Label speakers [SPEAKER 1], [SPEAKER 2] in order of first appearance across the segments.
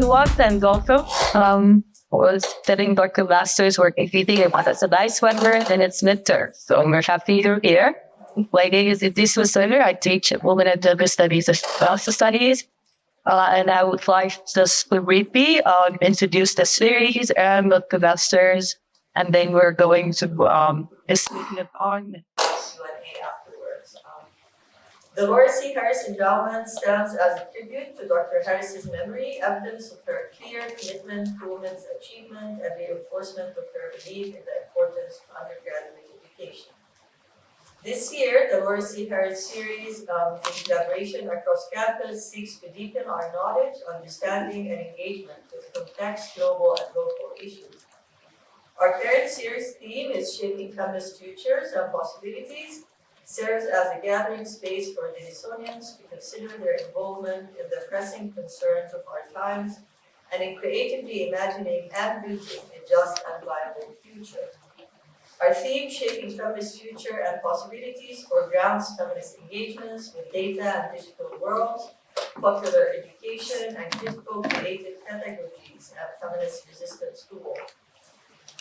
[SPEAKER 1] everyone, and welcome. Was studying Dr. Master's work everything. It's a nice weather and it's winter, so we're happy you're here. My name is Idris Musaller. I teach women and gender studies and social studies. And I would like just to briefly introduce the series and Dr. Master's, and then we're going to speak on Q&A afterwards. The Laura C. Harris Endowment stands as a tribute to Dr. Harris's memory, evidence of her clear commitment to women's achievement, and reinforcement of her belief in the importance of undergraduate education. This year, the Laura C. Harris series, in collaboration across campus, seeks to deepen our knowledge, understanding, and engagement with complex global and local issues. Our current series theme is Shaping Feminist Futures and Possibilities, serves as a gathering space for Denisonians to consider their involvement in the pressing concerns of our times and in creatively imagining and building a just and viable future. Our theme, Shaping Feminist Future and Possibilities, foregrounds feminist engagements with data and digital worlds, popular education, and critical creative pedagogies at feminist resistance tools.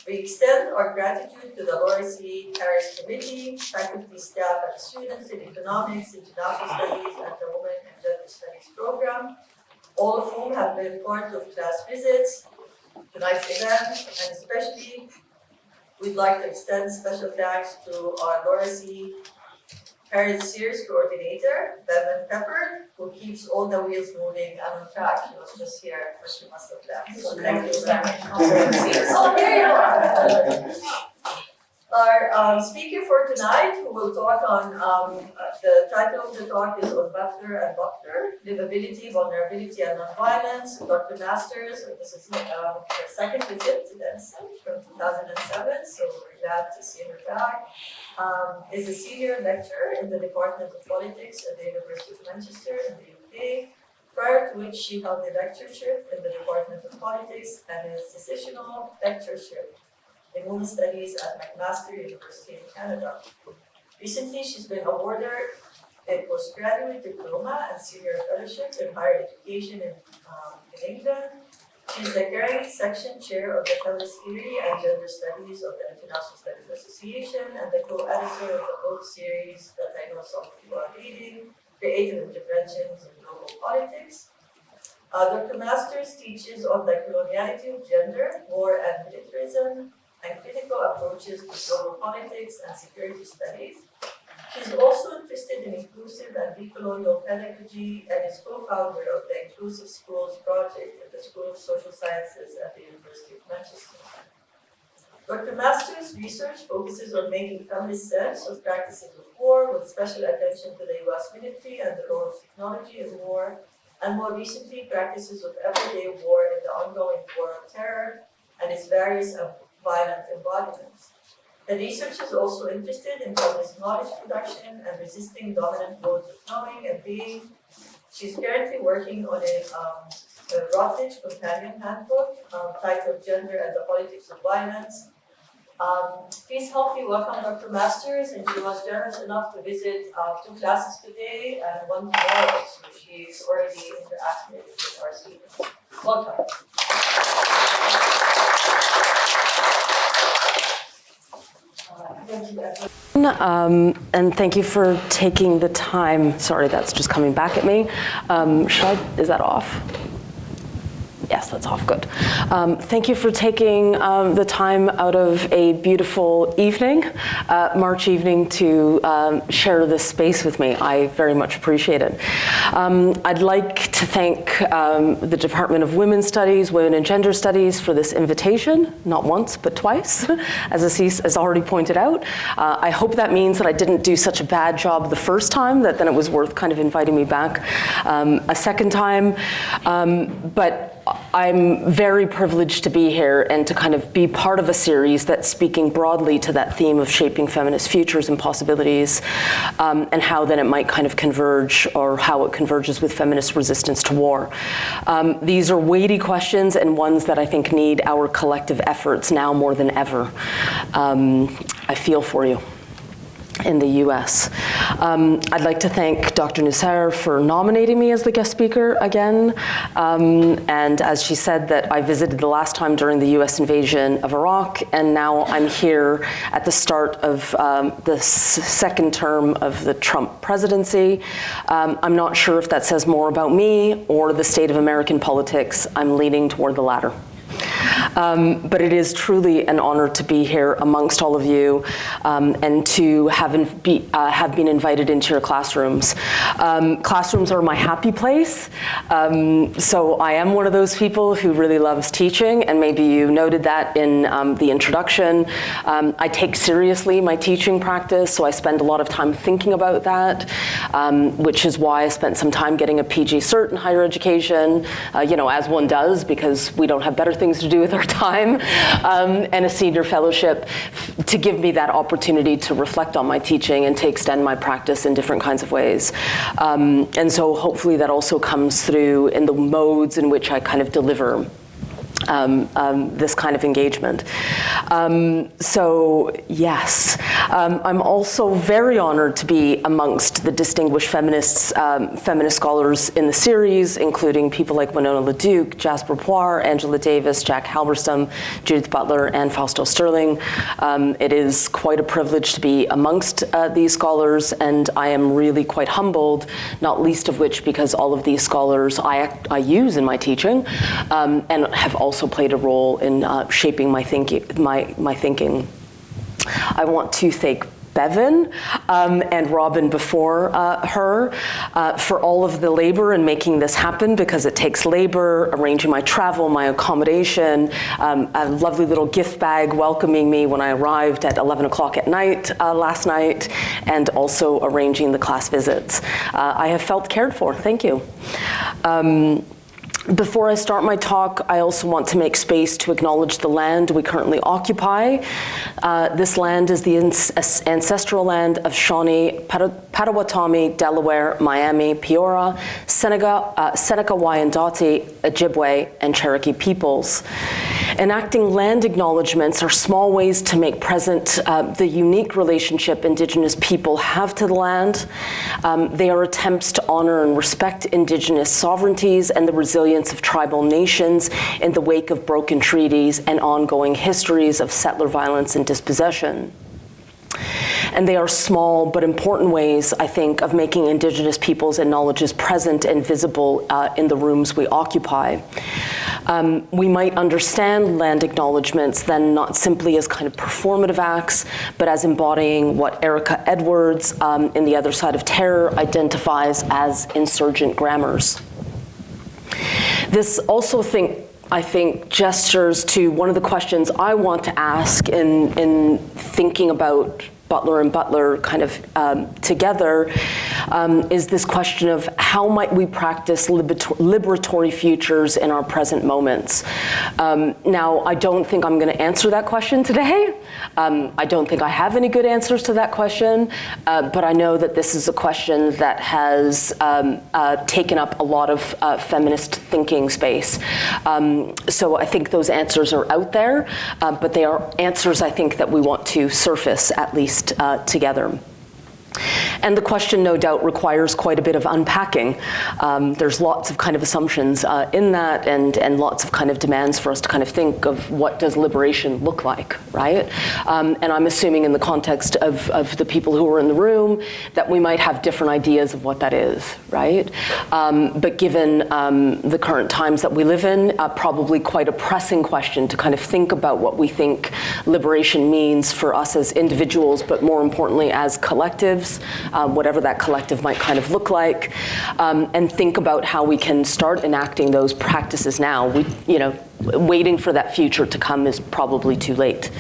[SPEAKER 1] We extend our gratitude to the Laura C. Harris Committee, faculty, staff, and students in economics, international studies, and the Women and Gender Studies program, all of whom have been part of class visits, tonight's event, and especially we'd like to extend special thanks to our Laura C. Harris Series coordinator, Bevan Pepper, who keeps all the wheels moving and on track. She was just here, but she must have left. So thank you very much. Oh, here you are. Our speaker for tonight, who will talk on, the title of the talk is on Butler and Butler, Livability, Vulnerability, and Nonviolence. Dr. Masters, this is her second visit to Denison from 2007, so we're glad to see her back. Is a senior lecturer in the Department of Politics at the University of Manchester in the UK, prior to which she held a lectureship in the Department of Politics and a decisional lectureship in Women's Studies at McMaster University in Canada. Recently, she's been awarded a postgraduate diploma and senior fellowship in higher education in England. She's the current section chair of the Feminist Theory and Gender Studies of the International Studies Association and the co-editor of the book series that I know some people are reading, Creative Interventions in Global Politics. Dr. Masters teaches on the coloniality of gender, war and militarism, and critical approaches to global politics and security studies. She's also interested in inclusive and decolonial pedagogy and is co-founder of the Inclusive Schools Project at the School of Social Sciences at the University of Manchester. Dr. Masters' research focuses on making feminist sense of practices of war, with special attention to the US military and the role of technology in war, and more recently, practices of everyday war in the ongoing war on terror and its various violent embodiments. The research is also interested in feminist knowledge production and resisting dominant modes of knowing and being. She's currently working on a Routledge companion handbook titled Gender and the Politics of Violence. Please help me welcome Dr. Masters, and she was generous enough to visit 2 classes today and 1 tomorrow, so she's already interacted with our students. Welcome. Thank you, everyone.
[SPEAKER 2] And thank you for taking the time. Sorry, that's just coming back at me. Is that off? Yes, that's off, good. Thank you for taking the time out of a beautiful evening, March evening, to share this space with me. I very much appreciate it. I'd like to thank the Department of Women's Studies, Women and Gender Studies for this invitation, not once, but twice, as Assis has already pointed out. I hope that means that I didn't do such a bad job the first time, that then it was worth kind of inviting me back a second time. But I'm very privileged to be here and to kind of be part of a series that's speaking broadly to that theme of shaping feminist futures and possibilities, and how then it might kind of converge, or how it converges with feminist resistance to war. These are weighty questions and ones that I think need our collective efforts now more than ever. I feel for you. in the US. I'd like to thank Dr. Nussair for nominating me as the guest speaker again. And as she said, that I visited the last time during the US invasion of Iraq, and now I'm here at the start of the second term of the Trump presidency. I'm not sure if that says more about me or the state of American politics. I'm leaning toward the latter. But it is truly an honor to be here amongst all of you and to have been invited into your classrooms. Classrooms are my happy place. So I am one of those people who really loves teaching, and maybe you noted that in the introduction. I take seriously my teaching practice, so I spend a lot of time thinking about that, which is why I spent some time getting a PG cert in higher education, as one does, because we don't have better things to do with our time, and a senior fellowship to give me that opportunity to reflect on my teaching and to extend my practice in different kinds of ways. And so hopefully that also comes through in the modes in which I kind of deliver this kind of engagement. So yes, I'm also very honored to be amongst the distinguished feminist scholars in the series, including people like Winona LaDuke, Jasper Poir, Angela Davis, Jack Halberstam, Judith Butler, and Fausto Sterling. It is quite a privilege to be amongst these scholars, and I am really quite humbled, not least of which because all of these scholars I use in my teaching, and have also played a role in shaping my thinking. I want to thank Bevan and Robin before her for all of the labor in making this happen, because it takes labor, arranging my travel, my accommodation, a lovely little gift bag welcoming me when I arrived at 11 o'clock at night last night, and also arranging the class visits. I have felt cared for. Thank you. Before I start my talk, I also want to make space to acknowledge the land we currently occupy. This land is the ancestral land of Shawnee, Potawatomi, Delaware, Miami, Peoria, Seneca, Wyandottie, Ojibwe, and Cherokee peoples. Enacting land acknowledgements are small ways to make present the unique relationship Indigenous people have to the land. They are attempts to honor and respect Indigenous sovereignties and the resilience of tribal nations in the wake of broken treaties and ongoing histories of settler violence and dispossession. And they are small but important ways, I think, of making Indigenous peoples and knowledges present and visible in the rooms we occupy. We might understand land acknowledgements then not simply as kind of performative acts, but as embodying what Erica Edwards in The Other Side of Terror identifies as insurgent grammars. This also I think gestures to one of the questions I want to ask in thinking about Butler and Butler kind of together, is this question of how might we practice liberatory futures in our present moments? Now, I don't think I'm going to answer that question today. I don't think I have any good answers to that question, but I know that this is a question that has taken up a lot of feminist thinking space. So I think those answers are out there, but they are answers I think that we want to surface at least together. And the question, no doubt, requires quite a bit of unpacking. There's lots of kind of assumptions in that, and lots of kind of demands for us to kind of think of what does liberation look like, right? And I'm assuming in the context of the people who are in the room that we might have different ideas of what that is, right? But given the current times that we live in, probably quite a pressing question to kind of think about what we think liberation means for us as individuals, but more importantly as collectives. Whatever that collective might kind of look like, and think about how we can start enacting those practices now. Waiting for that future to come is probably too late.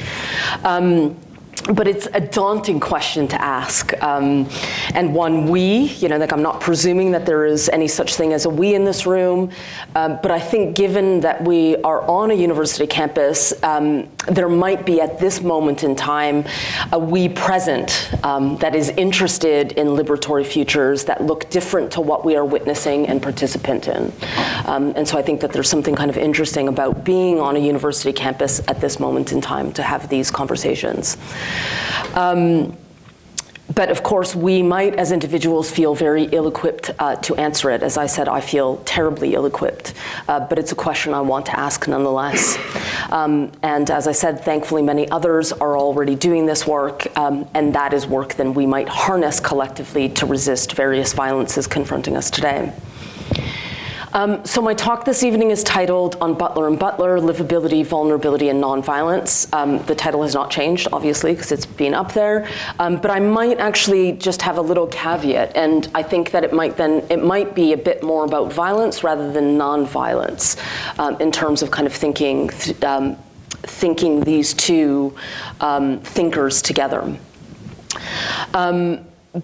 [SPEAKER 2] But it's a daunting question to ask, and one I'm not presuming that there is any such thing as a we in this room, but I think given that we are on a university campus, there might be at this moment in time a we present that is interested in liberatory futures that look different to what we are witnessing and participant in. And so I think that there's something kind of interesting about being on a university campus at this moment in time to have these conversations. But of course, we might, as individuals, feel very ill-equipped to answer it. As I said, I feel terribly ill-equipped, but it's a question I want to ask nonetheless. And as I said, thankfully, many others are already doing this work, and that is work then we might harness collectively to resist various violences confronting us today. So my talk this evening is titled On Butler and Butler, Livability, Vulnerability, and Nonviolence. The title has not changed, obviously, because it's been up there. But I might actually just have a little caveat, and I think that it might be a bit more about violence rather than nonviolence, in terms of kind of thinking these two thinkers together.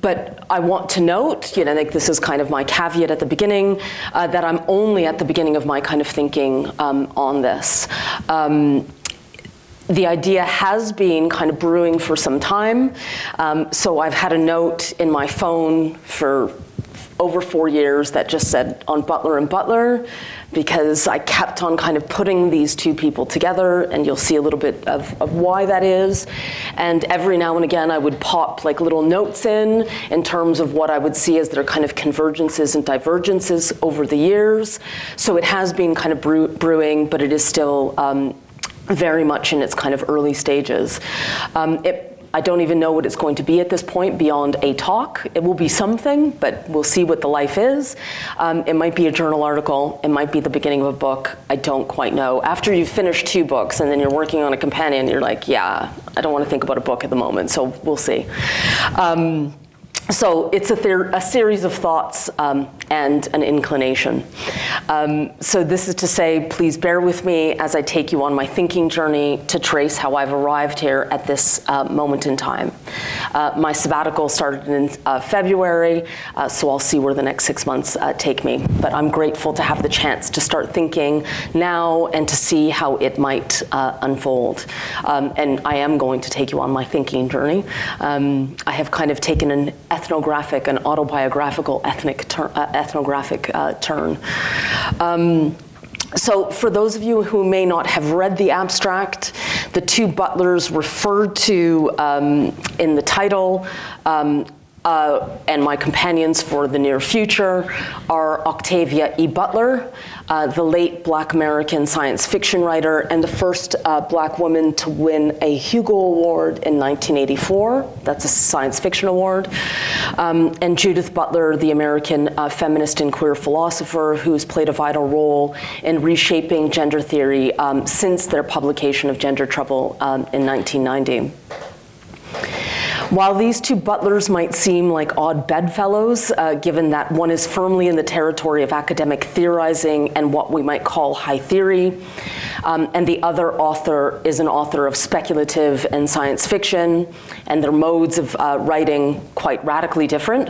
[SPEAKER 2] But I want to note, like this is kind of my caveat at the beginning, that I'm only at the beginning of my kind of thinking on this. The idea has been kind of brewing for some time. So I've had a note in my phone for over 4 years that just said on Butler and Butler, because I kept on kind of putting these two people together, and you'll see a little bit of why that is. And every now and again, I would pop like little notes in terms of what I would see as their kind of convergences and divergences over the years. So it has been kind of brewing, but it is still very much in its kind of early stages. I don't even know what it's going to be at this point beyond a talk. It will be something, but we'll see what the life is. It might be a journal article. It might be the beginning of a book. I don't quite know. After you've finished 2 books and then you're working on a companion, you're like, yeah, I don't want to think about a book at the moment, so we'll see. So it's a series of thoughts and an inclination. So this is to say, please bear with me as I take you on my thinking journey to trace how I've arrived here at this moment in time. My sabbatical started in February, so I'll see where the next 6 months take me. But I'm grateful to have the chance to start thinking now and to see how it might unfold. And I am going to take you on my thinking journey. I have kind of taken an ethnographic and autobiographical ethnographic turn. So for those of you who may not have read the abstract, the 2 Butlers referred to in the title and my companions for the near future are Octavia E. Butler, the late Black American science fiction writer and the first Black woman to win a Hugo Award in 1984. That's a science fiction award. And Judith Butler, the American feminist and queer philosopher who's played a vital role in reshaping gender theory since their publication of Gender Trouble in 1990. While these 2 Butlers might seem like odd bedfellows, given that one is firmly in the territory of academic theorizing and what we might call high theory, and the other author is an author of speculative and science fiction, and their modes of writing quite radically different,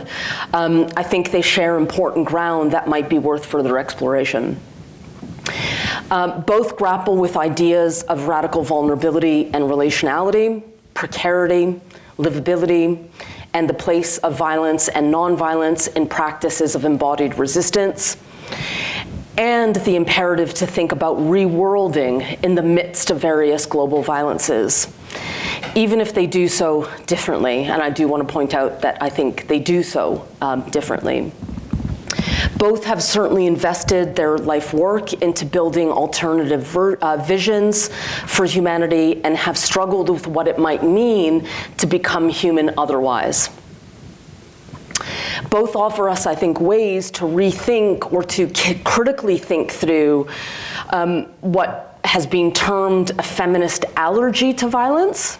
[SPEAKER 2] I think they share important ground that might be worth further exploration. Both grapple with ideas of radical vulnerability and relationality, precarity, livability, and the place of violence and nonviolence in practices of embodied resistance, and the imperative to think about reworlding in the midst of various global violences, even if they do so differently. And I do want to point out that I think they do so differently. Both have certainly invested their life work into building alternative visions for humanity and have struggled with what it might mean to become human otherwise. Both offer us, I think, ways to rethink or to critically think through what has been termed a feminist allergy to violence.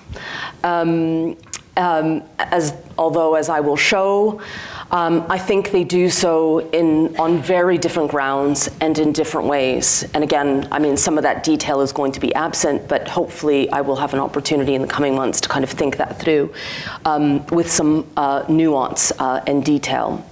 [SPEAKER 2] Although, as I will show, I think they do so on very different grounds and in different ways. And again, I mean, some of that detail is going to be absent, but hopefully I will have an opportunity in the coming months to kind of think that through with some nuance and detail.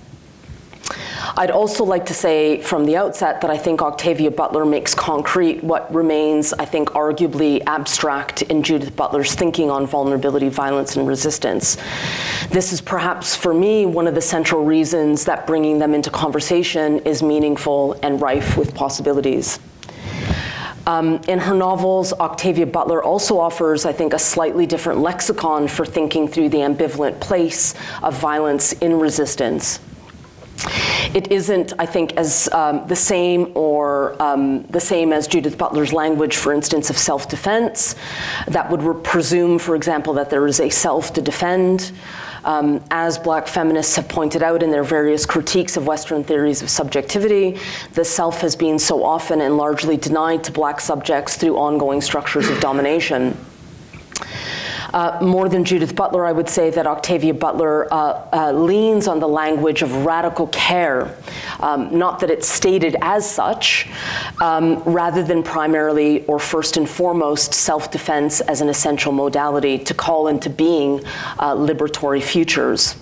[SPEAKER 2] I'd also like to say from the outset that I think Octavia Butler makes concrete what remains, I think, arguably abstract in Judith Butler's thinking on vulnerability, violence, and resistance. This is perhaps, for me, one of the central reasons that bringing them into conversation is meaningful and rife with possibilities. In her novels, Octavia Butler also offers, I think, a slightly different lexicon for thinking through the ambivalent place of violence in resistance. It isn't, I think, as the same as Judith Butler's language, for instance, of self-defense, that would presume, for example, that there is a self to defend. As Black feminists have pointed out in their various critiques of Western theories of subjectivity, the self has been so often and largely denied to Black subjects through ongoing structures of domination. More than Judith Butler, I would say that Octavia Butler leans on the language of radical care, not that it's stated as such, rather than primarily or first and foremost self-defense as an essential modality to call into being liberatory futures.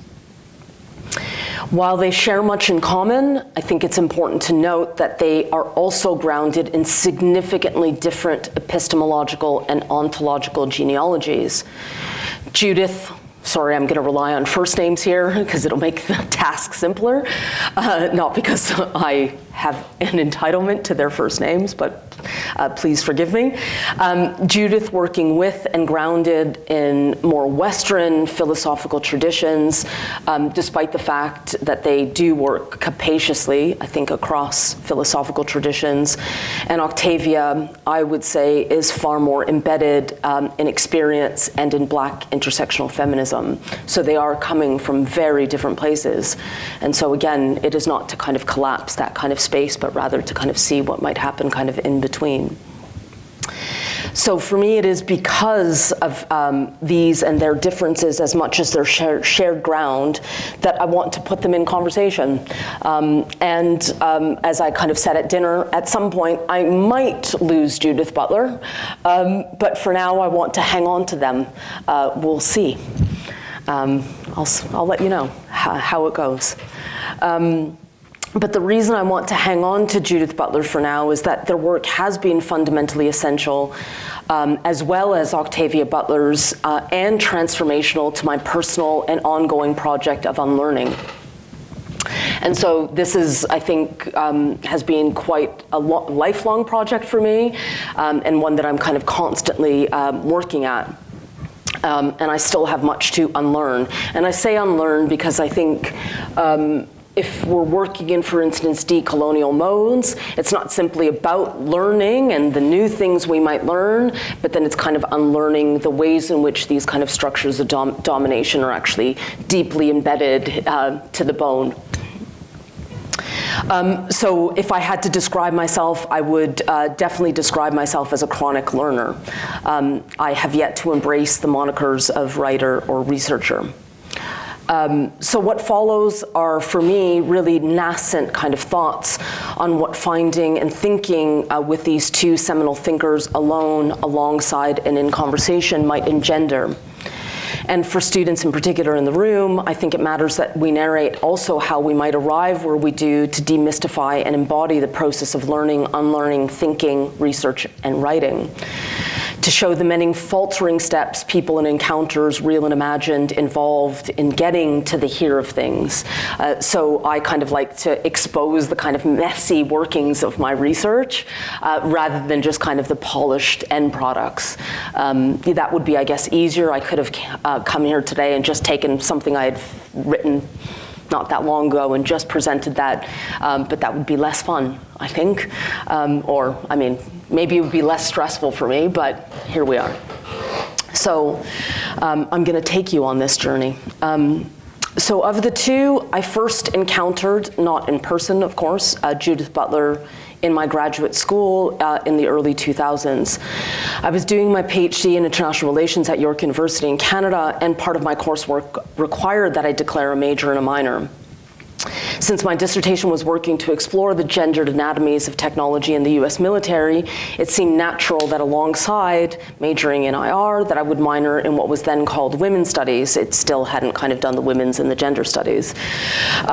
[SPEAKER 2] While they share much in common, I think it's important to note that they are also grounded in significantly different epistemological and ontological genealogies. Judith, sorry, I'm gonna rely on first names here because it'll make the task simpler, not because I have an entitlement to their first names, but please forgive me. Judith working with and grounded in more Western philosophical traditions, despite the fact that they do work capaciously, I think, across philosophical traditions. And Octavia, I would say, is far more embedded in experience and in Black intersectional feminism. So they are coming from very different places. And so again, it is not to kind of collapse that kind of space, but rather to kind of see what might happen kind of in between. So for me, it is because of these and their differences as much as their shared ground that I want to put them in conversation. As I kind of said at dinner, at some point I might lose Judith Butler, but for now I want to hang on to them. We'll see. I'll let you know how it goes. But the reason I want to hang on to Judith Butler for now is that their work has been fundamentally essential, as well as Octavia Butler's, and transformational to my personal and ongoing project of unlearning. And so this is, I think, has been quite a lifelong project for me, and one that I'm kind of constantly working at. And I still have much to unlearn. And I say unlearn because I think if we're working in, for instance, decolonial modes, it's not simply about learning and the new things we might learn, but then it's kind of unlearning the ways in which these kind of structures of domination are actually deeply embedded to the bone. So if I had to describe myself, I would definitely describe myself as a chronic learner. I have yet to embrace the monikers of writer or researcher. So what follows are, for me, really nascent kind of thoughts on what finding and thinking with these two seminal thinkers alone, alongside, and in conversation might engender. And for students in particular in the room, I think it matters that we narrate also how we might arrive where we do to demystify and embody the process of learning, unlearning, thinking, research, and writing. To show the many faltering steps people and encounters, real and imagined, involved in getting to the here of things. So I kind of like to expose the kind of messy workings of my research rather than just kind of the polished end products. That would be, I guess, easier. I could have come here today and just taken something I had written not that long ago and just presented that, but that would be less fun, I think. Or, I mean, maybe it would be less stressful for me, but here we are. So I'm gonna take you on this journey. So of the two, I first encountered, not in person, of course, Judith Butler in my graduate school in the early 2000s. I was doing my PhD in international relations at York University in Canada, and part of my coursework required that I declare a major and a minor. Since my dissertation was working to explore the gendered anatomies of technology in the US military, it seemed natural that alongside majoring in IR, that I would minor in what was then called women's studies. It still hadn't kind of done the women's and the gender studies,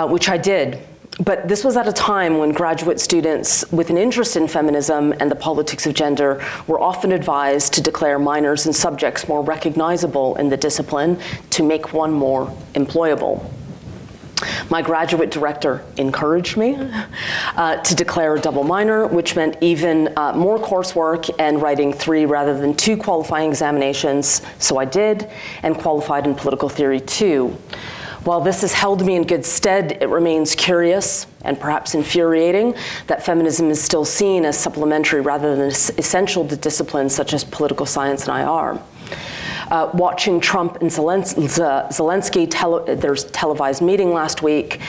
[SPEAKER 2] which I did. But this was at a time when graduate students with an interest in feminism and the politics of gender were often advised to declare minors in subjects more recognizable in the discipline to make one more employable. My graduate director encouraged me to declare a double minor, which meant even more coursework and writing 3 rather than 2 qualifying examinations. So I did, and qualified in political theory too. While this has held me in good stead, it remains curious and perhaps infuriating that feminism is still seen as supplementary rather than essential to disciplines such as political science and IR. Watching Trump and Zelensky, there's televised meeting last week,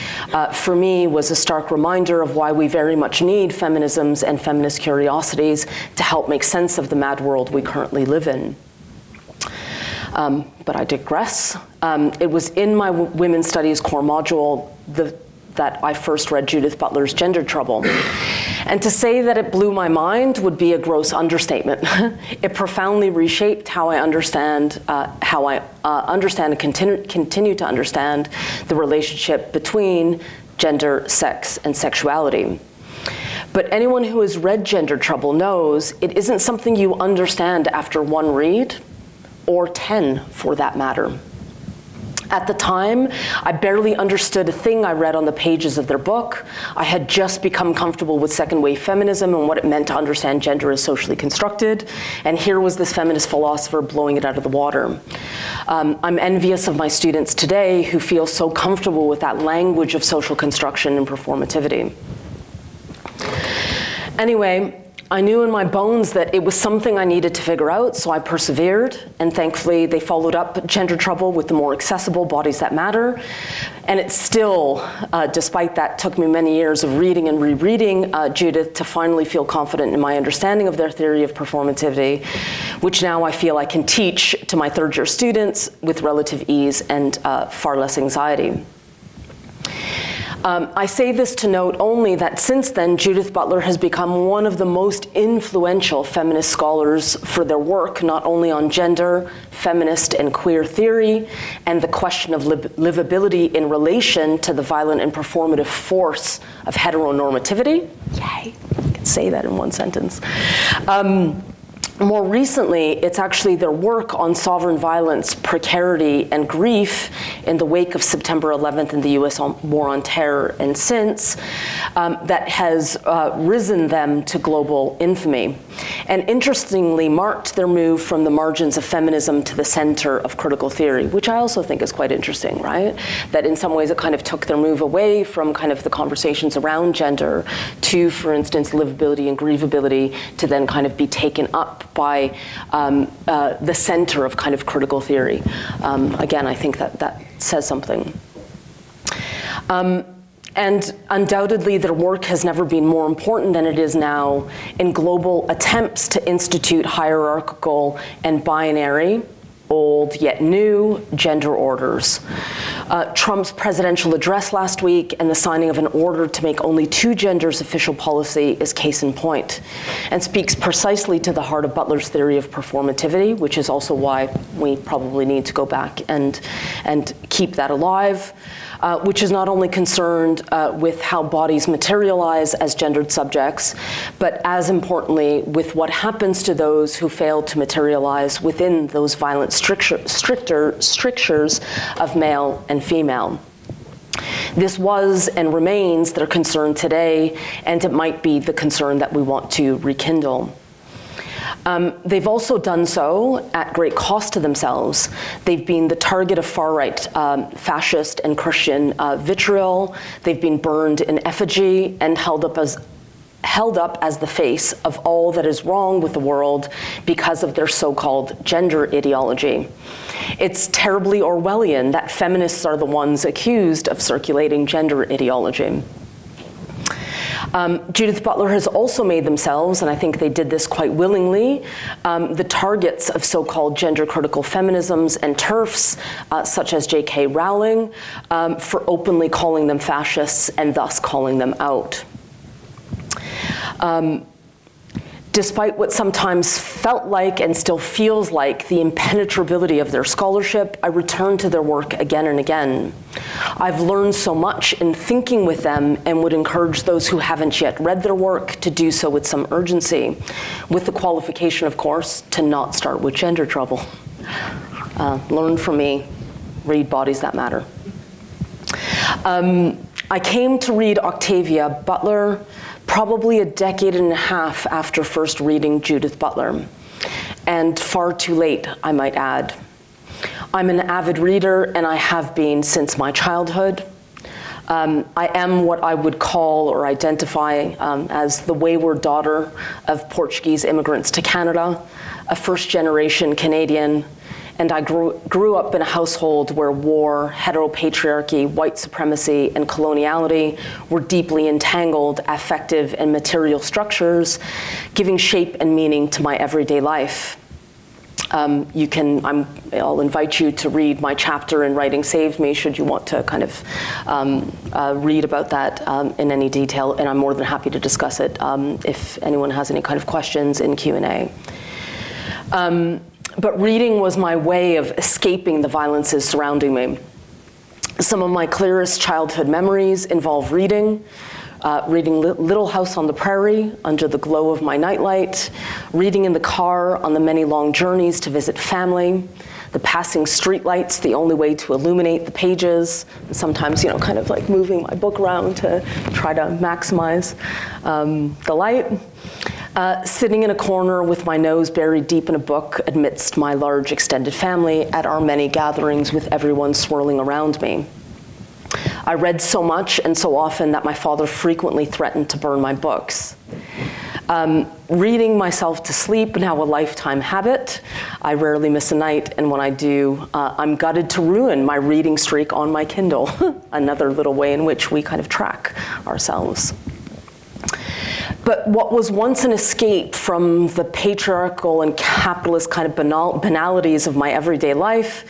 [SPEAKER 2] for me was a stark reminder of why we very much need feminisms and feminist curiosities to help make sense of the mad world we currently live in. But I digress. It was in my Women's Studies core module that I first read Judith Butler's Gender Trouble. And to say that it blew my mind would be a gross understatement. It profoundly reshaped how I understand, and continue to understand the relationship between gender, sex, and sexuality. But anyone who has read Gender Trouble knows it isn't something you understand after 1 read, or 10 for that matter. At the time, I barely understood a thing I read on the pages of their book. I had just become comfortable with second-wave feminism and what it meant to understand gender as socially constructed, and here was this feminist philosopher blowing it out of the water. I'm envious of my students today who feel so comfortable with that language of social construction and performativity. Anyway, I knew in my bones that it was something I needed to figure out, so I persevered, and thankfully they followed up Gender Trouble with the more accessible Bodies That Matter. And it still, despite that, took me many years of reading and rereading Judith to finally feel confident in my understanding of their theory of performativity, which now I feel I can teach to my third-year students with relative ease and far less anxiety. I say this to note only that since then, Judith Butler has become one of the most influential feminist scholars for their work, not only on gender, feminist and queer theory, and the question of livability in relation to the violent and performative force of heteronormativity. Yay, I can say that in one sentence. More recently, it's actually their work on sovereign violence, precarity, and grief in the wake of September 11th and the US war on terror and since that has risen them to global infamy. And interestingly marked their move from the margins of feminism to the center of critical theory, which I also think is quite interesting, right? That in some ways it kind of took their move away from kind of the conversations around gender to, for instance, livability and grievability, to then kind of be taken up by the center of kind of critical theory. Again, I think that says something. And undoubtedly, their work has never been more important than it is now in global attempts to institute hierarchical and binary, old yet new, gender orders. Trump's presidential address last week and the signing of an order to make only 2 genders official policy is case in point, and speaks precisely to the heart of Butler's theory of performativity, which is also why we probably need to go back and keep that alive. Which is not only concerned with how bodies materialize as gendered subjects, but as importantly, with what happens to those who fail to materialize within those violent strictures of male and female. This was and remains their concern today, and it might be the concern that we want to rekindle. They've also done so at great cost to themselves. They've been the target of far-right fascist and Christian vitriol. They've been burned in effigy and held up as the face of all that is wrong with the world because of their so-called gender ideology. It's terribly Orwellian that feminists are the ones accused of circulating gender ideology. Judith Butler has also made themselves, and I think they did this quite willingly, the targets of so-called gender-critical feminisms and TERFs, such as J.K. Rowling, for openly calling them fascists and thus calling them out. Despite what sometimes felt like and still feels like the impenetrability of their scholarship, I return to their work again and again. I've learned so much in thinking with them and would encourage those who haven't yet read their work to do so with some urgency, with the qualification, of course, to not start with Gender Trouble. Learn from me, read Bodies That Matter. I came to read Octavia Butler probably a decade and a half after first reading Judith Butler, and far too late, I might add. I'm an avid reader, and I have been since my childhood. I am what I would call or identify as the wayward daughter of Portuguese immigrants to Canada, a first-generation Canadian, and I grew up in a household where war, heteropatriarchy, white supremacy, and coloniality were deeply entangled affective and material structures, giving shape and meaning to my everyday life. I'll invite you to read my chapter in Writing Saved Me, should you want to kind of read about that in any detail, and I'm more than happy to discuss it if anyone has any kind of questions in Q&A. But reading was my way of escaping the violences surrounding me. Some of my clearest childhood memories involve reading Little House on the Prairie under the glow of my nightlight, reading in the car on the many long journeys to visit family, the passing streetlights, the only way to illuminate the pages, and sometimes, kind of like moving my book around to try to maximize the light. Sitting in a corner with my nose buried deep in a book amidst my large extended family at our many gatherings with everyone swirling around me. I read so much and so often that my father frequently threatened to burn my books. Reading myself to sleep, now a lifetime habit. I rarely miss a night, and when I do, I'm gutted to ruin my reading streak on my Kindle, another little way in which we kind of track ourselves. But what was once an escape from the patriarchal and capitalist kind of banalities of my everyday life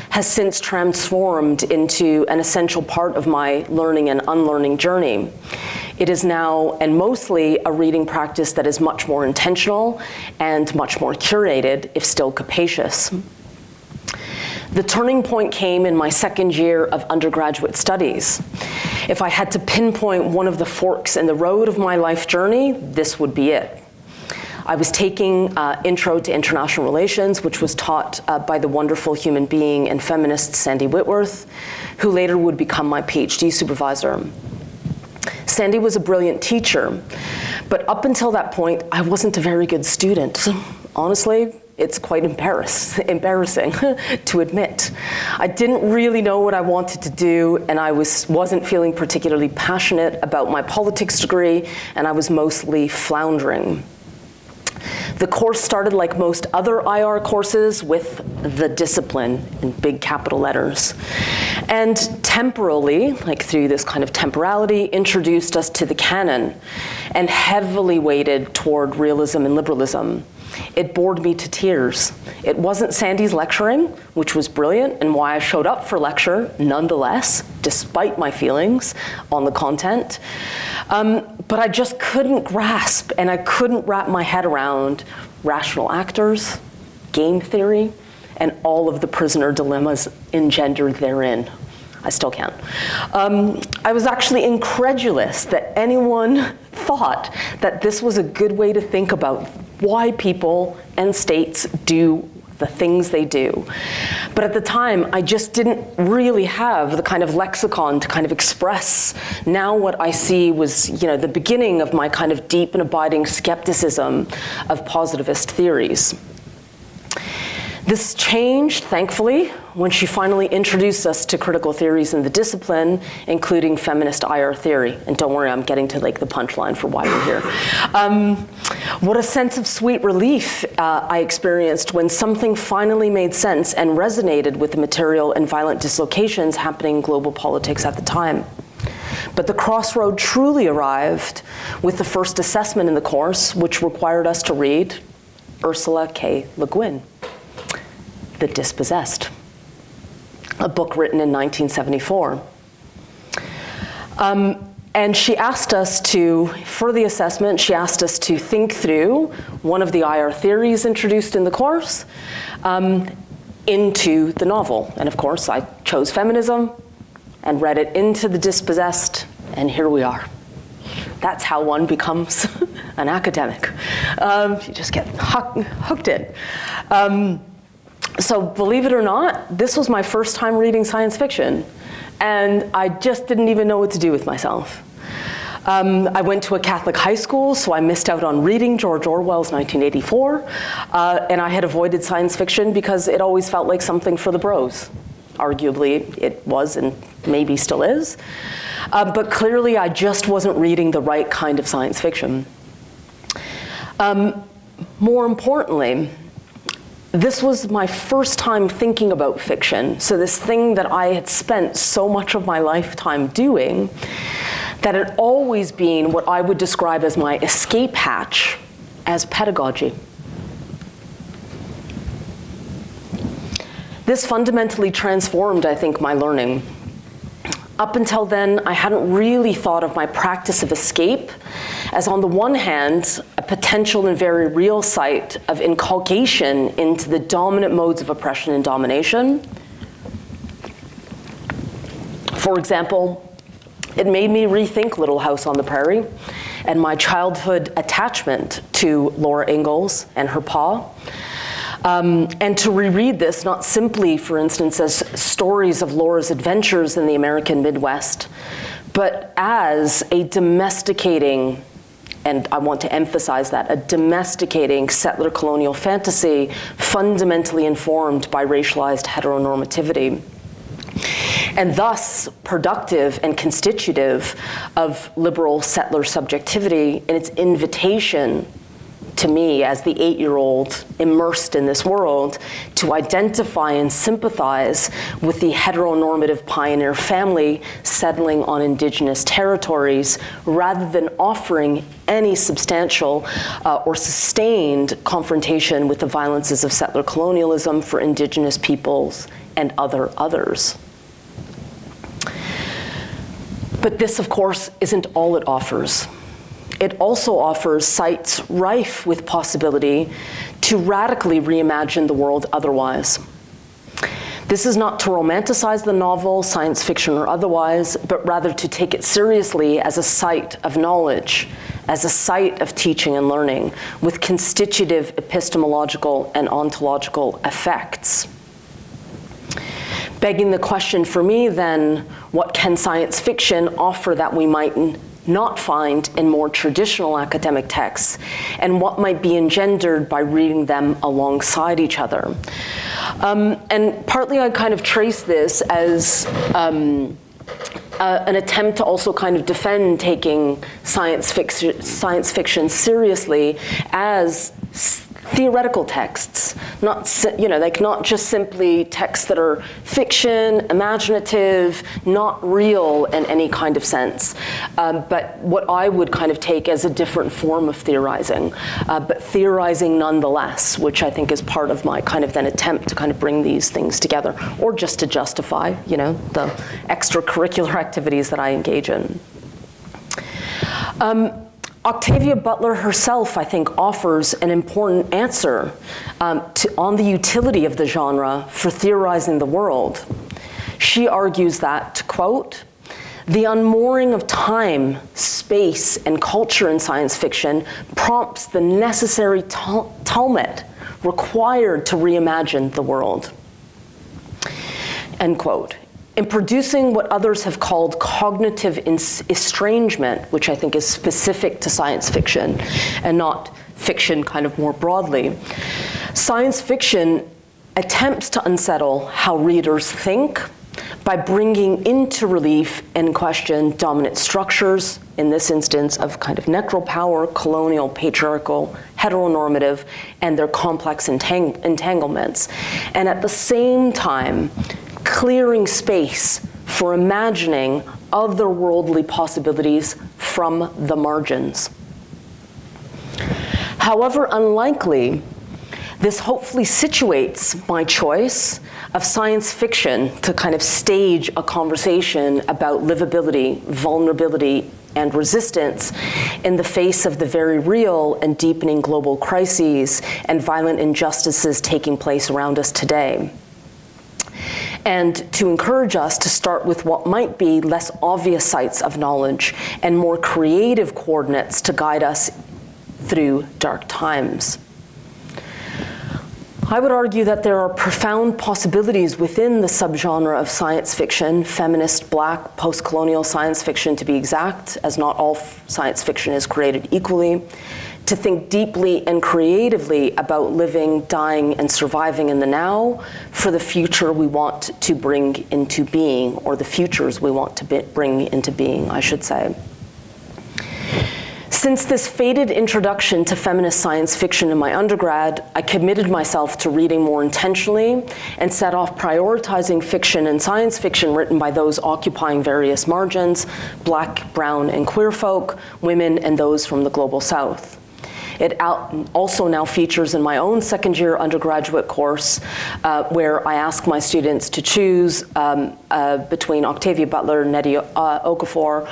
[SPEAKER 2] has since transformed into an essential part of my learning and unlearning journey. It is now, and mostly, a reading practice that is much more intentional and much more curated, if still capacious. The turning point came in my second year of undergraduate studies. If I had to pinpoint one of the forks in the road of my life journey, this would be it. I was taking Intro to International Relations, which was taught by the wonderful human being and feminist Sandy Whitworth, who later would become my PhD supervisor. Sandy was a brilliant teacher, but up until that point, I wasn't a very good student. Honestly, it's quite embarrassing to admit. I didn't really know what I wanted to do, and I wasn't feeling particularly passionate about my politics degree, and I was mostly floundering. The course started like most other IR courses with the discipline in big capital letters. And temporally, like through this kind of temporality, introduced us to the canon and heavily weighted toward realism and liberalism. It bored me to tears. It wasn't Sandy's lecturing, which was brilliant and why I showed up for lecture nonetheless, despite my feelings on the content. But I just couldn't grasp and I couldn't wrap my head around rational actors, game theory, and all of the prisoner dilemmas engendered therein. I still can't. I was actually incredulous that anyone thought that this was a good way to think about why people and states do the things they do. But at the time, I just didn't really have the kind of lexicon to kind of express. Now what I see was, the beginning of my kind of deep and abiding skepticism of positivist theories. This changed, thankfully, when she finally introduced us to critical theories in the discipline, including feminist IR theory. And don't worry, I'm getting to the punchline for why we're here. What a sense of sweet relief I experienced when something finally made sense and resonated with the material and violent dislocations happening in global politics at the time. But the crossroad truly arrived with the first assessment in the course, which required us to read Ursula K. Le Guin, The Dispossessed, a book written in 1974. And she asked us to, for the assessment, she asked us to think through one of the IR theories introduced in the course into the novel. And of course, I chose feminism and read it into The Dispossessed, and here we are. That's how one becomes an academic. You just get hooked in. So believe it or not, this was my first time reading science fiction, and I just didn't even know what to do with myself. I went to a Catholic high school, so I missed out on reading George Orwell's 1984, and I had avoided science fiction because it always felt like something for the bros. Arguably, it was and maybe still is. But clearly, I just wasn't reading the right kind of science fiction. More importantly, this was my first time thinking about fiction. So this thing that I had spent so much of my lifetime doing, that had always been what I would describe as my escape hatch as pedagogy. This fundamentally transformed, I think, my learning. Up until then, I hadn't really thought of my practice of escape as, on the one hand, a potential and very real site of inculcation into the dominant modes of oppression and domination. For example, it made me rethink Little House on the Prairie and my childhood attachment to Laura Ingalls and her pa. And to reread this, not simply, for instance, as stories of Laura's adventures in the American Midwest, but as a domesticating, and I want to emphasize that, a domesticating settler colonial fantasy fundamentally informed by racialized heteronormativity, and thus productive and constitutive of liberal settler subjectivity in its invitation to me as the 8-year-old immersed in this world to identify and sympathize with the heteronormative pioneer family settling on indigenous territories rather than offering any substantial or sustained confrontation with the violences of settler colonialism for indigenous peoples and others. But this, of course, isn't all it offers. It also offers sites rife with possibility to radically reimagine the world otherwise. This is not to romanticize the novel, science fiction or otherwise, but rather to take it seriously as a site of knowledge, as a site of teaching and learning, with constitutive epistemological and ontological effects. Begging the question for me then, what can science fiction offer that we might not find in more traditional academic texts, and what might be engendered by reading them alongside each other? And partly I kind of trace this as an attempt to also kind of defend taking science fiction seriously as theoretical texts, not just simply texts that are fiction, imaginative, not real in any kind of sense, but what I would kind of take as a different form of theorizing, but theorizing nonetheless, which I think is part of my kind of then attempt to kind of bring these things together, or just to justify, the extracurricular activities that I engage in. Octavia Butler herself, I think, offers an important answer on the utility of the genre for theorizing the world. She argues that, to quote, "The unmooring of time, space, and culture in science fiction prompts the necessary tumult required to reimagine the world." End quote. In producing what others have called cognitive estrangement, which I think is specific to science fiction and not fiction kind of more broadly, science fiction attempts to unsettle how readers think by bringing into relief and question dominant structures, in this instance of kind of necropower, colonial, patriarchal, heteronormative, and their complex entanglements. And at the same time, clearing space for imagining otherworldly possibilities from the margins. However unlikely, this hopefully situates my choice of science fiction to kind of stage a conversation about livability, vulnerability, and resistance in the face of the very real and deepening global crises and violent injustices taking place around us today. And to encourage us to start with what might be less obvious sites of knowledge and more creative coordinates to guide us through dark times. I would argue that there are profound possibilities within the subgenre of science fiction, feminist, Black, post-colonial science fiction to be exact, as not all science fiction is created equally, to think deeply and creatively about living, dying, and surviving in the now for the future we want to bring into being, or the futures we want to bring into being, I should say. Since this fated introduction to feminist science fiction in my undergrad, I committed myself to reading more intentionally and set off prioritizing fiction and science fiction written by those occupying various margins, Black, brown, and queer folk, women, and those from the global South. It also now features in my own second-year undergraduate course where I ask my students to choose between Octavia Butler, Nnedi Okorafor,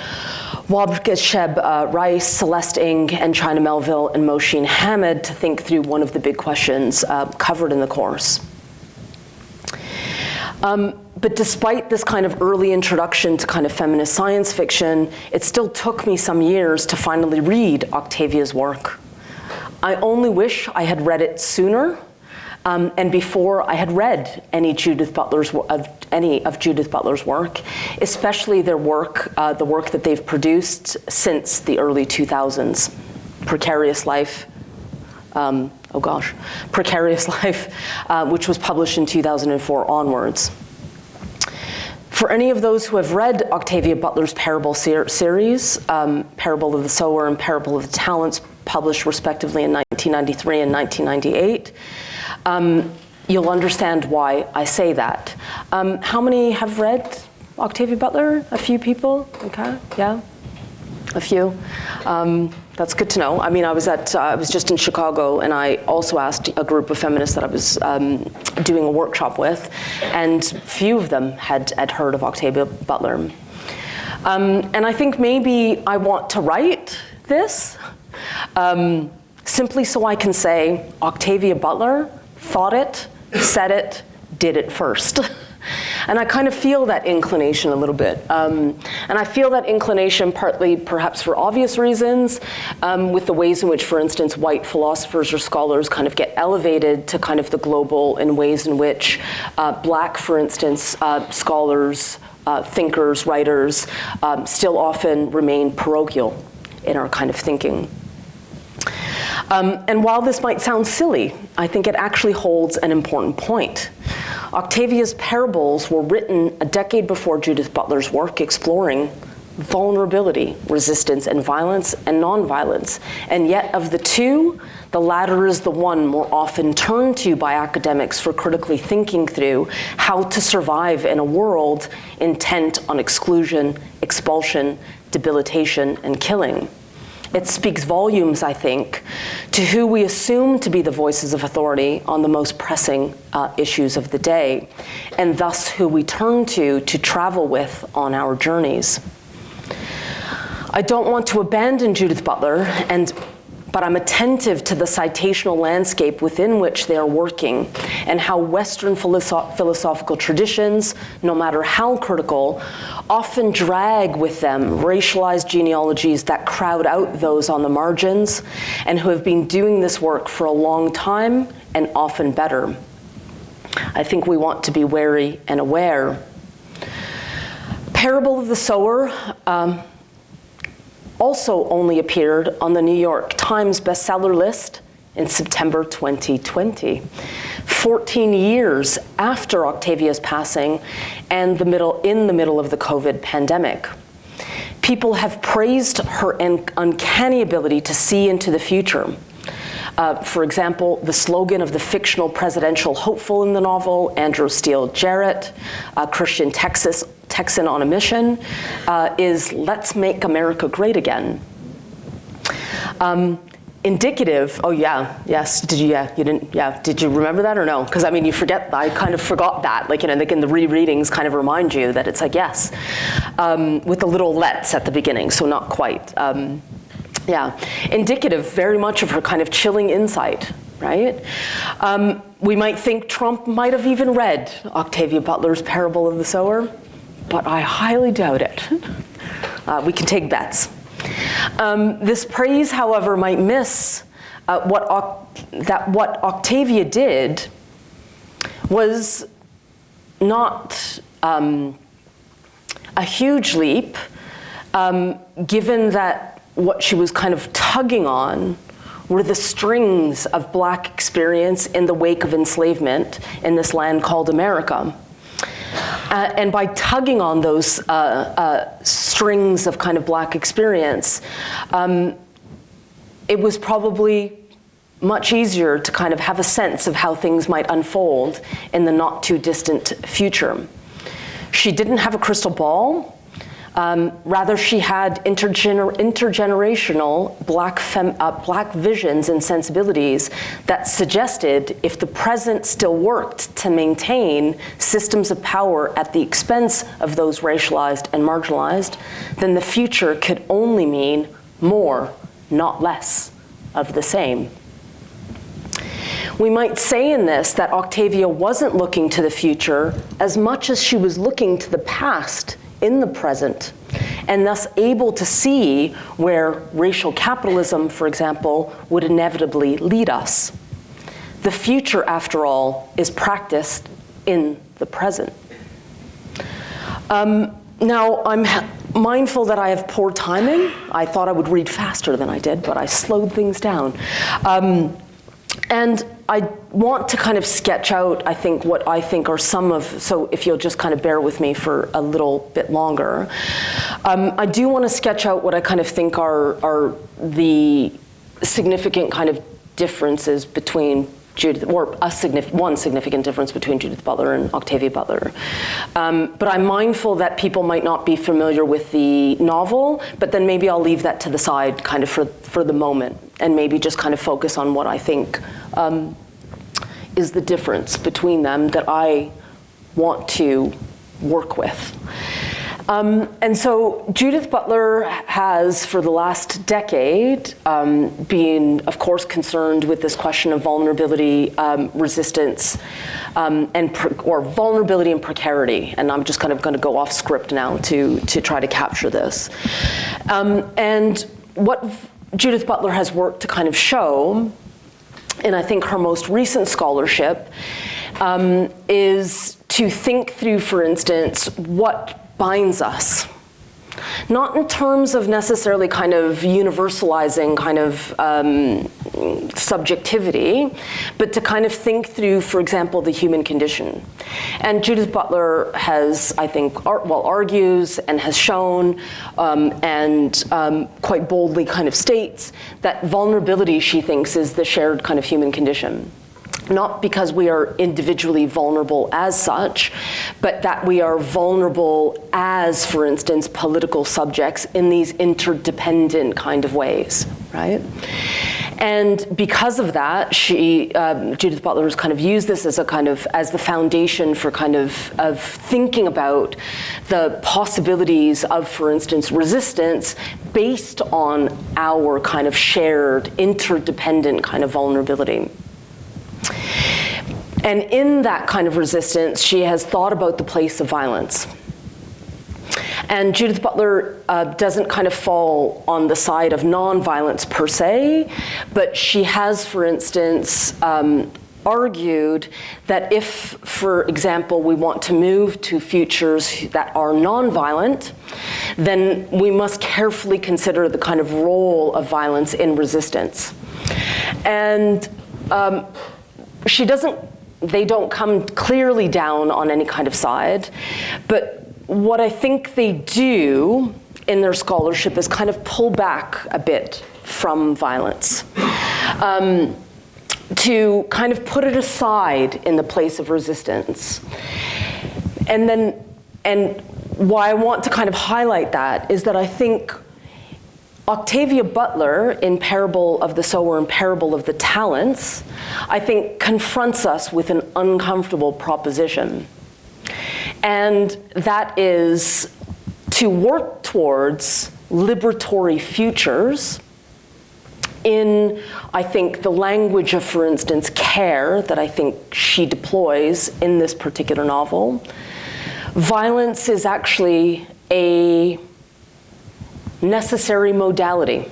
[SPEAKER 2] Wabkes Rice, Celeste Ng, and China Melville, and Mohsin Hamid to think through one of the big questions covered in the course. But despite this kind of early introduction to kind of feminist science fiction, it still took me some years to finally read Octavia's work. I only wish I had read it sooner, and before I had read any of Judith Butler's work, especially their work, the work that they've produced since the early 2000s, Precarious Life, Precarious Life, which was published in 2004 onwards. For any of those who have read Octavia Butler's Parable series, Parable of the Sower and Parable of the Talents, published respectively in 1993 and 1998, you'll understand why I say that. How many have read Octavia Butler? A few people? Okay, yeah, a few. That's good to know. I mean, I was just in Chicago, and I also asked a group of feminists that I was doing a workshop with, and few of them had heard of Octavia Butler. And I think maybe I want to write this simply so I can say Octavia Butler thought it, said it, did it first. And I kind of feel that inclination a little bit. And I feel that inclination partly perhaps for obvious reasons, with the ways in which, for instance, white philosophers or scholars kind of get elevated to kind of the global in ways in which Black, for instance, scholars, thinkers, writers, still often remain parochial in our kind of thinking. And while this might sound silly, I think it actually holds an important point. Octavia's parables were written a decade before Judith Butler's work exploring vulnerability, resistance, and violence and nonviolence. And yet of the two, the latter is the one more often turned to by academics for critically thinking through how to survive in a world intent on exclusion, expulsion, debilitation, and killing. It speaks volumes, I think, to who we assume to be the voices of authority on the most pressing issues of the day, and thus who we turn to travel with on our journeys. I don't want to abandon Judith Butler, but I'm attentive to the citational landscape within which they are working, and how Western philosophical traditions, no matter how critical, often drag with them racialized genealogies that crowd out those on the margins, and who have been doing this work for a long time, and often better. I think we want to be wary and aware. Parable of the Sower also only appeared on the New York Times bestseller list in September 2020, 14 years after Octavia's passing and in the middle of the COVID pandemic. People have praised her uncanny ability to see into the future. For example, the slogan of the fictional presidential hopeful in the novel, Andrew Steele Jarrett, a Christian Texan on a mission, is "Let's make America great again." Indicative, oh yeah, yes, did you remember that or no? Because I mean, you forget, I kind of forgot that, like, in the rereadings kind of remind you that it's like, yes, with the little "let's" at the beginning, so not quite. Yeah, indicative very much of her kind of chilling insight, right? We might think Trump might have even read Octavia Butler's Parable of the Sower, but I highly doubt it. We can take bets. This praise, however, might miss what Octavia did was not a huge leap, given that what she was kind of tugging on were the strings of Black experience in the wake of enslavement in this land called America. And by tugging on those strings of kind of Black experience, it was probably much easier to kind of have a sense of how things might unfold in the not too distant future. She didn't have a crystal ball. Rather, she had intergenerational Black visions and sensibilities that suggested if the present still worked to maintain systems of power at the expense of those racialized and marginalized, then the future could only mean more, not less, of the same. We might say in this that Octavia wasn't looking to the future as much as she was looking to the past in the present, and thus able to see where racial capitalism, for example, would inevitably lead us. The future, after all, is practiced in the present. Now, I'm mindful that I have poor timing. I thought I would read faster than I did, but I slowed things down. And I want to kind of sketch out, I think, what I think are some of, so if you'll just kind of bear with me for a little bit longer. I do want to sketch out what I kind of think are the significant kind of differences between Judith, or one significant difference between Judith Butler and Octavia Butler. But I'm mindful that people might not be familiar with the novel, but then maybe I'll leave that to the side kind of for the moment, and maybe just kind of focus on what I think is the difference between them that I want to work with. And so Judith Butler has, for the last decade, been, of course, concerned with this question of vulnerability, resistance, or vulnerability and precarity. And I'm just kind of going to go off script now to try to capture this. And what Judith Butler has worked to kind of show, and I think her most recent scholarship, is to think through, for instance, what binds us. Not in terms of necessarily kind of universalizing kind of subjectivity, but to kind of think through, for example, the human condition. And Judith Butler has, I think, argues and has shown and quite boldly kind of states that vulnerability, she thinks, is the shared kind of human condition. Not because we are individually vulnerable as such, but that we are vulnerable as, for instance, political subjects in these interdependent kind of ways, right? And because of that, Judith Butler has kind of used this as as the foundation for kind of thinking about the possibilities of, for instance, resistance based on our kind of shared interdependent kind of vulnerability. And in that kind of resistance, she has thought about the place of violence. And Judith Butler doesn't kind of fall on the side of nonviolence per se, but she has, for instance, argued that if, for example, we want to move to futures that are nonviolent, then we must carefully consider the kind of role of violence in resistance. And they don't come clearly down on any kind of side, but what I think they do in their scholarship is kind of pull back a bit from violence, to kind of put it aside in the place of resistance. And why I want to kind of highlight that is that I think Octavia Butler, in Parable of the Sower and Parable of the Talents, I think confronts us with an uncomfortable proposition. And that is to work towards liberatory futures in, I think, the language of, for instance, care that I think she deploys in this particular novel. Violence is actually a necessary modality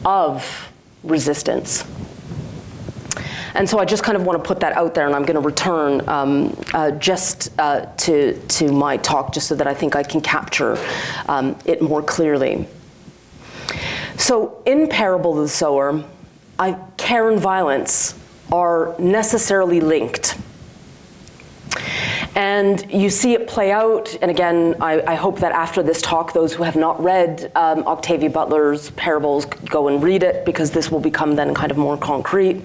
[SPEAKER 2] of resistance. And so I just kind of want to put that out there, and I'm going to return to my talk just so that I think I can capture it more clearly. So in Parable of the Sower, care and violence are necessarily linked. And you see it play out, and again, I hope that after this talk, those who have not read Octavia Butler's Parables go and read it, because this will become then kind of more concrete.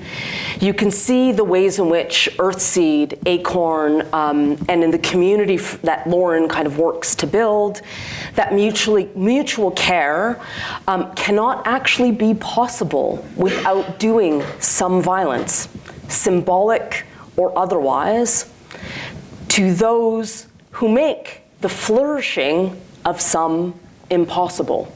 [SPEAKER 2] You can see the ways in which Earthseed, Acorn, and in the community that Lauren kind of works to build, that mutual care cannot actually be possible without doing some violence, symbolic or otherwise, to those who make the flourishing of some impossible.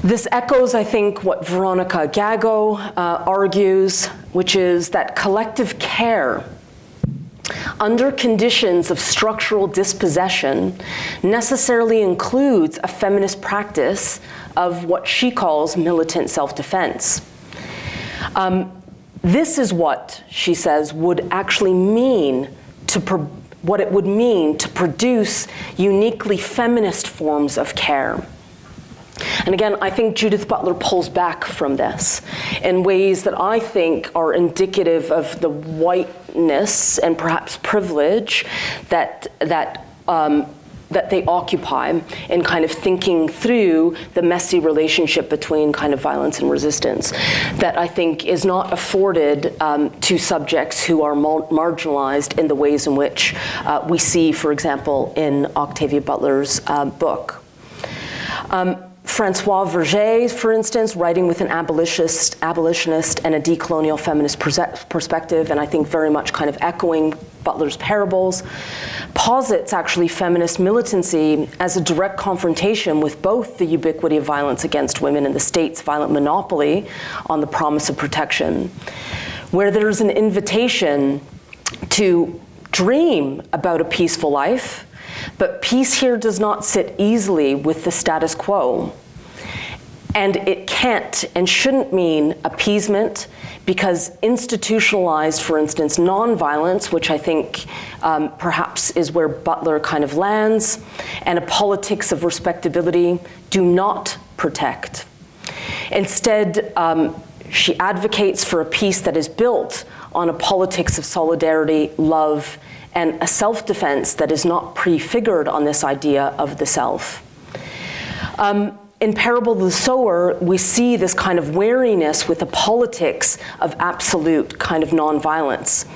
[SPEAKER 2] This echoes, I think, what Veronica Gago argues, which is that collective care under conditions of structural dispossession necessarily includes a feminist practice of what she calls militant self-defense. This is what, she says, would actually mean what it would mean to produce uniquely feminist forms of care. And again, I think Judith Butler pulls back from this in ways that I think are indicative of the whiteness and perhaps privilege that they occupy in kind of thinking through the messy relationship between kind of violence and resistance that I think is not afforded to subjects who are marginalized in the ways in which we see, for example, in Octavia Butler's book. Francois Verger, for instance, writing with an abolitionist and a decolonial feminist perspective, and I think very much kind of echoing Butler's Parables, posits actually feminist militancy as a direct confrontation with both the ubiquity of violence against women and the state's violent monopoly on the promise of protection, where there's an invitation to dream about a peaceful life, but peace here does not sit easily with the status quo. And it can't and shouldn't mean appeasement, because institutionalized, for instance, nonviolence, which I think perhaps is where Butler kind of lands, and a politics of respectability do not protect. Instead, she advocates for a peace that is built on a politics of solidarity, love, and a self-defense that is not prefigured on this idea of the self. In Parable of the Sower, we see this kind of wariness with a politics of absolute kind of nonviolence,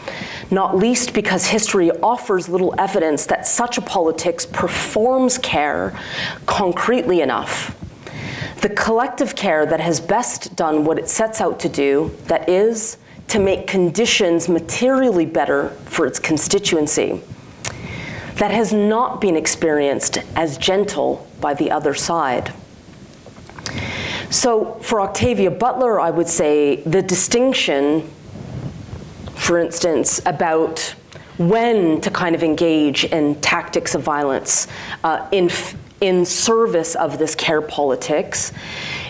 [SPEAKER 2] not least because history offers little evidence that such a politics performs care concretely enough. The collective care that has best done what it sets out to do, that is, to make conditions materially better for its constituency, that has not been experienced as gentle by the other side. So for Octavia Butler, I would say the distinction, for instance, about when to kind of engage in tactics of violence in service of this care politics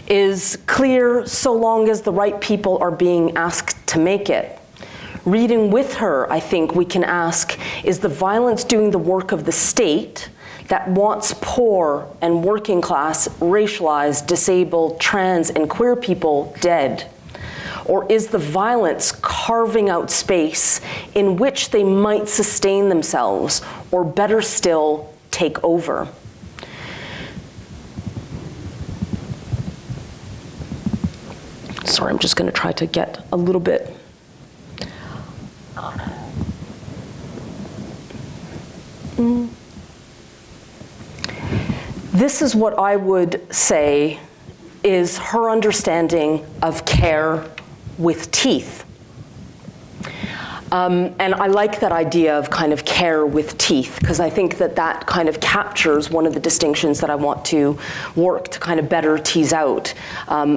[SPEAKER 2] is clear so long as the right people are being asked to make it. Reading with her, I think we can ask, is the violence doing the work of the state that wants poor and working class, racialized, disabled, trans, and queer people dead? Or is the violence carving out space in which they might sustain themselves, or better still, take over? Sorry, I'm just going to try to get a little bit. This is what I would say is her understanding of care with teeth. And I like that idea of kind of care with teeth, because I think that that kind of captures one of the distinctions that I want to work to kind of better tease out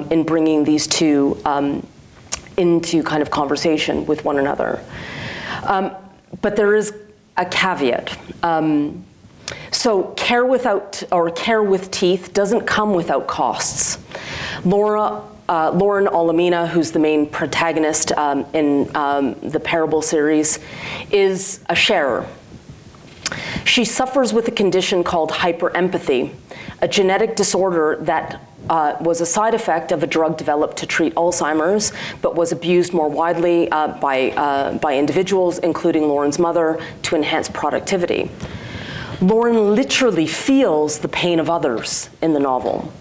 [SPEAKER 2] in bringing these two into kind of conversation with one another. But there is a caveat. So care without, or care with teeth doesn't come without costs. Laura Lauren Olamina, who's the main protagonist in the Parable series, is a sharer. She suffers with a condition called hyperempathy, a genetic disorder that was a side effect of a drug developed to treat Alzheimer's, but was abused more widely by individuals, including Lauren's mother, to enhance productivity. Lauren literally feels the pain of others in the novel.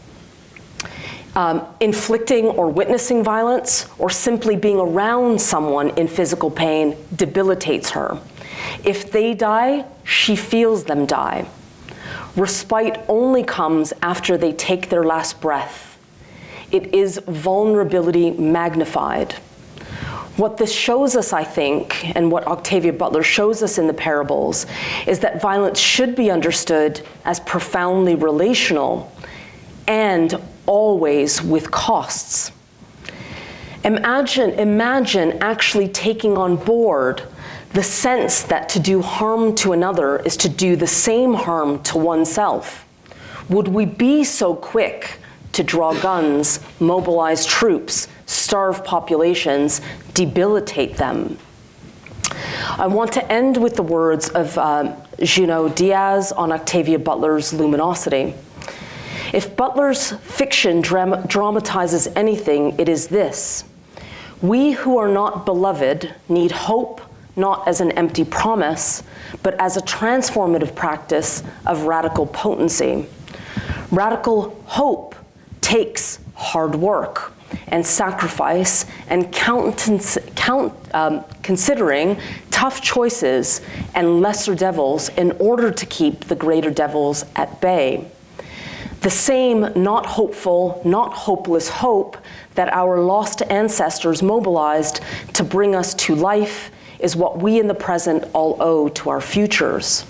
[SPEAKER 2] Inflicting or witnessing violence, or simply being around someone in physical pain, debilitates her. If they die, she feels them die. Respite only comes after they take their last breath. It is vulnerability magnified. What this shows us, I think, and what Octavia Butler shows us in the parables, is that violence should be understood as profoundly relational and always with costs. Imagine actually taking on board the sense that to do harm to another is to do the same harm to oneself. Would we be so quick to draw guns, mobilize troops, starve populations, debilitate them? I want to end with the words of Junot Diaz on Octavia Butler's luminosity. If Butler's fiction dramatizes anything, it is this: we who are not beloved need hope, not as an empty promise, but as a transformative practice of radical potency. Radical hope takes hard work and sacrifice and considering tough choices and lesser devils in order to keep the greater devils at bay. The same not hopeful, not hopeless hope that our lost ancestors mobilized to bring us to life is what we in the present all owe to our futures,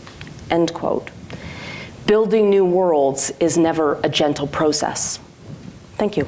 [SPEAKER 2] end quote. Building new worlds is never a gentle process. Thank you.